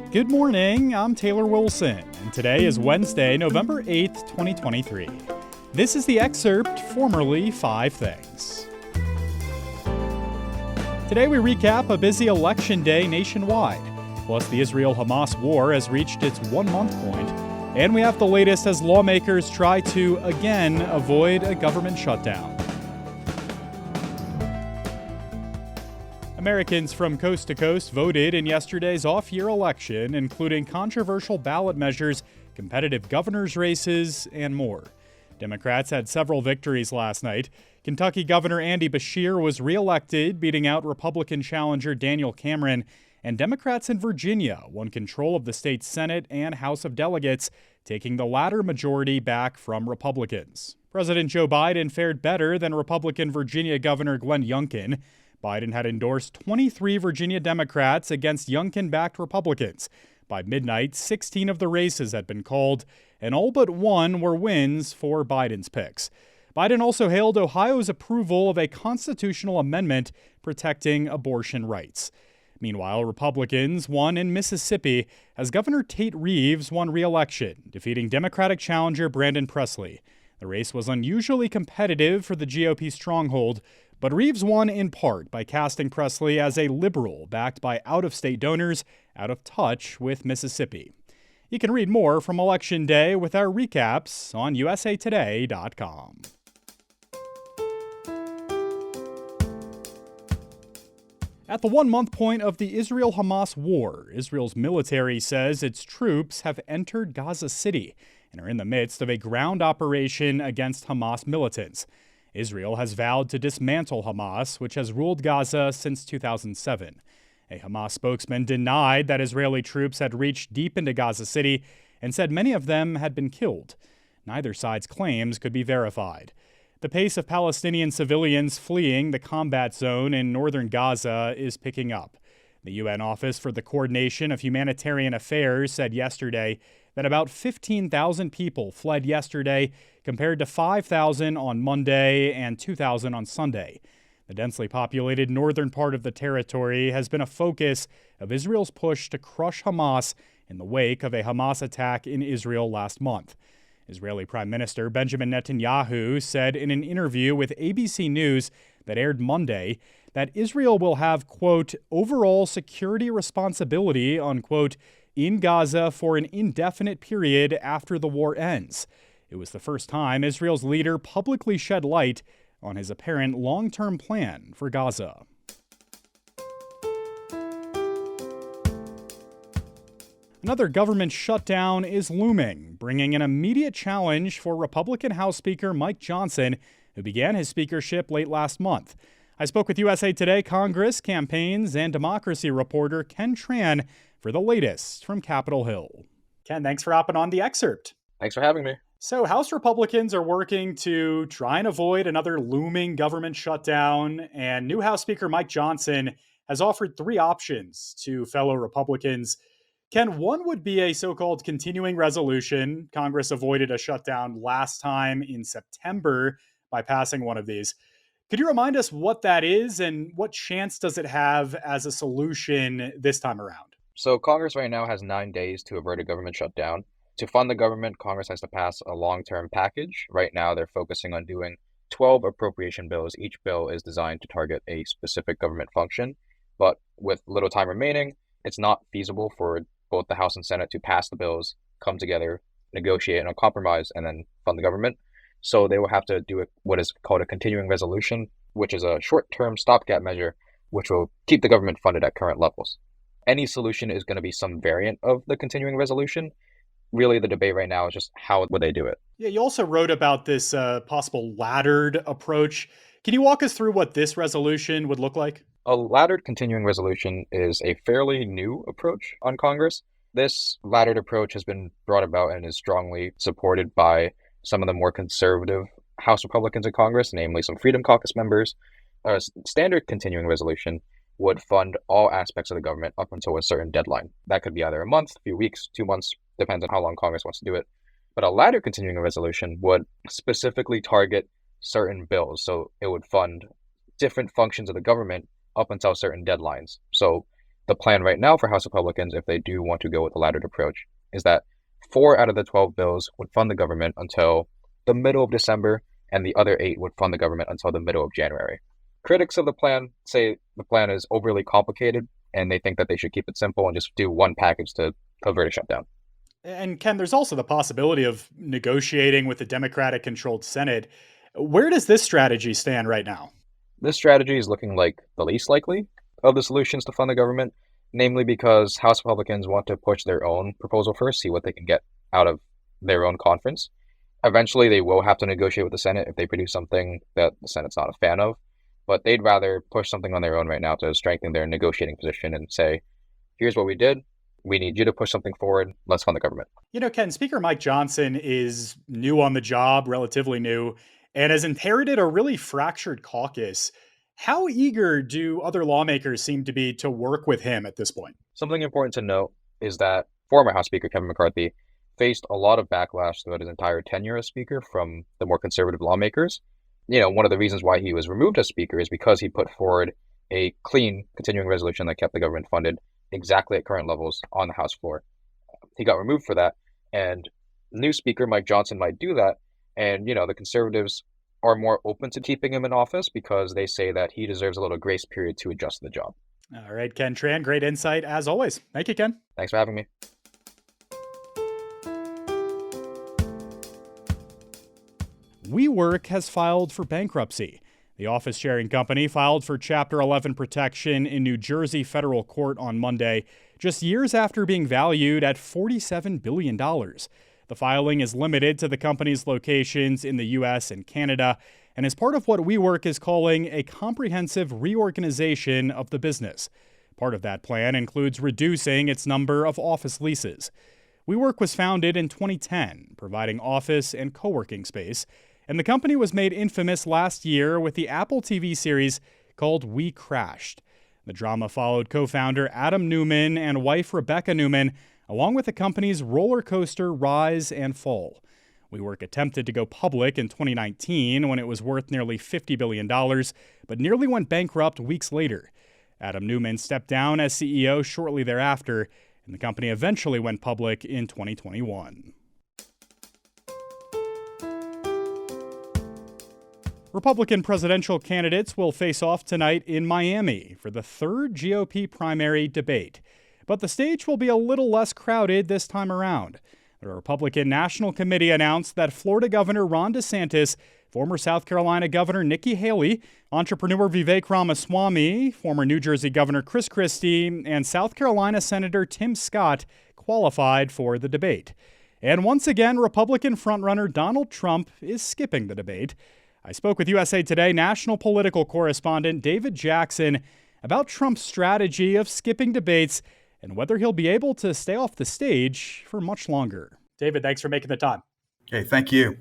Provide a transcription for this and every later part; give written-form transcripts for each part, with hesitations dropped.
Good morning, I'm Taylor Wilson, and today is Wednesday, November 8th, 2023. This is the Excerpt, formerly 5 Things. Today we recap a busy election day nationwide, plus the Israel-Hamas War has reached its 1-month point, and we have the latest as lawmakers try to, again, avoid a government shutdown. Americans from coast to coast voted in yesterday's off-year election, including controversial ballot measures, competitive governor's races, and more. Democrats had several victories last night. Kentucky Governor Andy Beshear was reelected, beating out Republican challenger Daniel Cameron, and Democrats in Virginia won control of the state Senate and House of Delegates, taking the latter majority back from Republicans. President Joe Biden fared better than Republican Virginia Governor Glenn Youngkin. Biden had endorsed 23 Virginia Democrats against Youngkin-backed Republicans. By midnight, 16 of the races had been called, and all but one were wins for Biden's picks. Biden also hailed Ohio's approval of a constitutional amendment protecting abortion rights. Meanwhile, Republicans won in Mississippi as Governor Tate Reeves won re-election, defeating Democratic challenger Brandon Presley. The race was unusually competitive for the GOP stronghold, but Reeves won in part by casting Presley as a liberal backed by out-of-state donors out of touch with Mississippi. You can read more from Election Day with our recaps on usatoday.com. At the 1-month point of the Israel-Hamas War, Israel's military says its troops have entered Gaza City and are in the midst of a ground operation against Hamas militants. Israel has vowed to dismantle Hamas, which has ruled Gaza since 2007. A Hamas spokesman denied that Israeli troops had reached deep into Gaza City and said many of them had been killed. Neither side's claims could be verified. The pace of Palestinian civilians fleeing the combat zone in northern Gaza is picking up. The UN Office for the Coordination of Humanitarian Affairs said yesterday that about 15,000 people fled yesterday, compared to 5,000 on Monday and 2,000 on Sunday. The densely populated northern part of the territory has been a focus of Israel's push to crush Hamas in the wake of a Hamas attack in Israel last month. Israeli Prime Minister Benjamin Netanyahu said in an interview with ABC News that aired Monday that Israel will have, quote, overall security responsibility, unquote, in Gaza for an indefinite period after the war ends. It was the first time Israel's leader publicly shed light on his apparent long-term plan for Gaza. Another government shutdown is looming, bringing an immediate challenge for Republican House Speaker Mike Johnson, who began his speakership late last month. I spoke with USA Today Congress, campaigns, and democracy reporter Ken Tran for the latest from Capitol Hill. Ken, thanks for hopping on the Excerpt. Thanks for having me. So House Republicans are working to try and avoid another looming government shutdown, and new House Speaker Mike Johnson has offered 3 options to fellow Republicans. Ken, one would be a so-called continuing resolution. Congress avoided a shutdown last time in September by passing one of these. Could you remind us what that is and what chance does it have as a solution this time around? So Congress right now has 9 days to avert a government shutdown. To fund the government, Congress has to pass a long-term package. Right now, they're focusing on doing 12 appropriation bills. Each bill is designed to target a specific government function. But with little time remaining, it's not feasible for both the House and Senate to pass the bills, come together, negotiate on a compromise, and then fund the government. So they will have to do what is called a continuing resolution, which is a short-term stopgap measure, which will keep the government funded at current levels. Any solution is going to be some variant of the continuing resolution. Really, the debate right now is just how would they do it? Yeah, you also wrote about this possible laddered approach. Can you walk us through what this resolution would look like? A laddered continuing resolution is a fairly new approach on Congress. This laddered approach has been brought about and is strongly supported by some of the more conservative House Republicans in Congress, namely some Freedom Caucus members. A standard continuing resolution would fund all aspects of the government up until a certain deadline. That could be either a month, a few weeks, 2 months, depends on how long Congress wants to do it. But a laddered continuing resolution would specifically target certain bills. So it would fund different functions of the government up until certain deadlines. So The plan right now for House Republicans, if they do want to go with the laddered approach, is that 4 out of the 12 bills would fund the government until the middle of December, and the other 8 would fund the government until the middle of January. Critics of the plan say the plan is overly complicated, and they think that they should keep it simple and just do one package to avert a shutdown. And Ken, there's also the possibility of negotiating with the Democratic-controlled Senate. Where does this strategy stand right now? This strategy is looking like the least likely of the solutions to fund the government, namely because House Republicans want to push their own proposal first, see what they can get out of their own conference. Eventually, they will have to negotiate with the Senate if they produce something that the Senate's not a fan of, but they'd rather push something on their own right now to strengthen their negotiating position and say, here's what we did. We need you to push something forward. Let's fund the government. Ken, Speaker Mike Johnson is new on the job, relatively new, and has inherited a really fractured caucus. How eager do other lawmakers seem to be to work with him at this point? Something important to note is that former House Speaker Kevin McCarthy faced a lot of backlash throughout his entire tenure as Speaker from the more conservative lawmakers. One of the reasons why he was removed as Speaker is because he put forward a clean continuing resolution that kept the government funded exactly at current levels on the House floor. He got removed for that, and new Speaker Mike Johnson might do that, and the conservatives are more open to keeping him in office because they say that he deserves a little grace period to adjust to the job. All right, Ken Tran, great insight as always. Thank you, Ken. Thanks for having me. WeWork has filed for bankruptcy. The office-sharing company filed for Chapter 11 protection in New Jersey federal court on Monday, just years after being valued at $47 billion. The filing is limited to the company's locations in the U.S. and Canada, and is part of what WeWork is calling a comprehensive reorganization of the business. Part of that plan includes reducing its number of office leases. WeWork was founded in 2010, providing office and co-working space, and the company was made infamous last year with the Apple TV series called We Crashed. The drama followed co-founder Adam Neumann and wife Rebecca Neumann, along with the company's roller coaster rise and fall. WeWork attempted to go public in 2019 when it was worth nearly $50 billion, but nearly went bankrupt weeks later. Adam Neumann stepped down as CEO shortly thereafter, and the company eventually went public in 2021. Republican presidential candidates will face off tonight in Miami for the third GOP primary debate. But the stage will be a little less crowded this time around. The Republican National Committee announced that Florida Governor Ron DeSantis, former South Carolina Governor Nikki Haley, entrepreneur Vivek Ramaswamy, former New Jersey Governor Chris Christie, and South Carolina Senator Tim Scott qualified for the debate. And once again, Republican frontrunner Donald Trump is skipping the debate. I spoke with USA Today national political correspondent David Jackson about Trump's strategy of skipping debates and whether he'll be able to stay off the stage for much longer. David, thanks for making the time. Okay, thank you.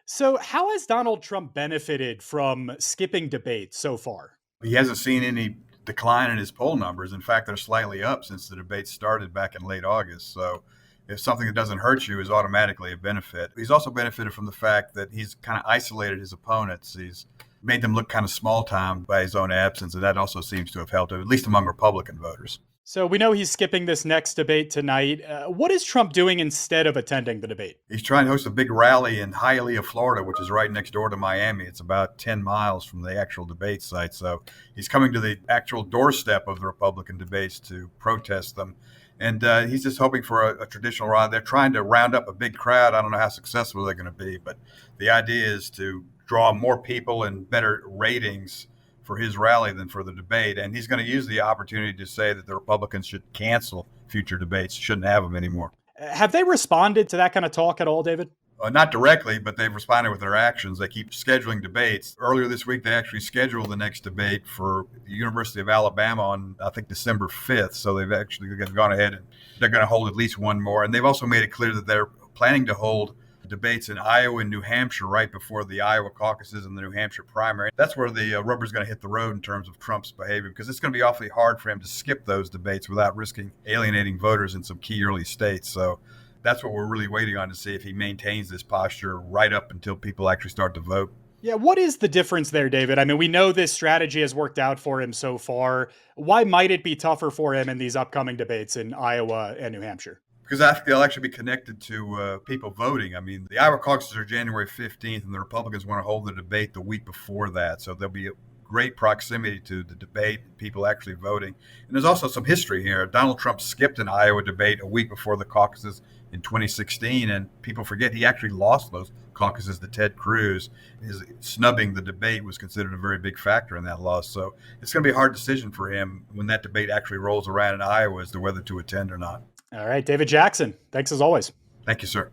So how has Donald Trump benefited from skipping debates so far? He hasn't seen any decline in his poll numbers. In fact, they're slightly up since the debate started back in late August. So if something that doesn't hurt you is automatically a benefit. He's also benefited from the fact that he's kind of isolated his opponents. He's made them look kind of small time by his own absence, and that also seems to have helped, at least among Republican voters. So we know he's skipping this next debate tonight. What is Trump doing instead of attending the debate? He's trying to host a big rally in Hialeah, Florida, which is right next door to Miami. It's about 10 miles from the actual debate site. So he's coming to the actual doorstep of the Republican debates to protest them. And he's just hoping for a traditional rally. They're trying to round up a big crowd. I don't know how successful they're going to be, but the idea is to draw more people and better ratings for his rally than for the debate. And he's going to use the opportunity to say that the Republicans should cancel future debates, shouldn't have them anymore. Have they responded to that kind of talk at all, David? Not directly, but they've responded with their actions. They keep scheduling debates. Earlier this week, they actually scheduled the next debate for the University of Alabama on, I think, December 5th. So they've actually gone ahead and they're going to hold at least one more. And they've also made it clear that they're planning to hold debates in Iowa and New Hampshire right before the Iowa caucuses and the New Hampshire primary. That's where the rubber's going to hit the road in terms of Trump's behavior, because it's going to be awfully hard for him to skip those debates without risking alienating voters in some key early states. So that's what we're really waiting on to see if he maintains this posture right up until people actually start to vote. Yeah, what is the difference there, David? I mean, we know this strategy has worked out for him so far. Why might it be tougher for him in these upcoming debates in Iowa and New Hampshire? Because I think they'll actually be connected to people voting. I mean, the Iowa caucuses are January 15th, and the Republicans want to hold the debate the week before that. So there'll be a great proximity to the debate, people actually voting. And there's also some history here. Donald Trump skipped an Iowa debate a week before the caucuses in 2016, and people forget he actually lost those caucuses to Ted Cruz. His snubbing the debate was considered a very big factor in that loss. So it's going to be a hard decision for him when that debate actually rolls around in Iowa as to whether to attend or not. All right, David Jackson, thanks as always. Thank you, sir.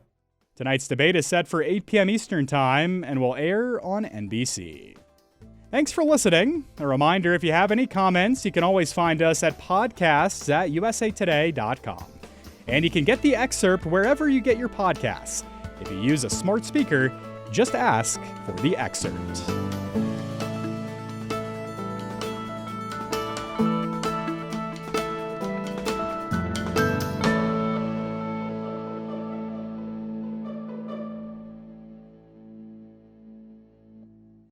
Tonight's debate is set for 8 p.m. Eastern Time and will air on NBC. Thanks for listening. A reminder, if you have any comments, you can always find us at podcasts@usatoday.com. And you can get the excerpt wherever you get your podcasts. If you use a smart speaker, just ask for the excerpt.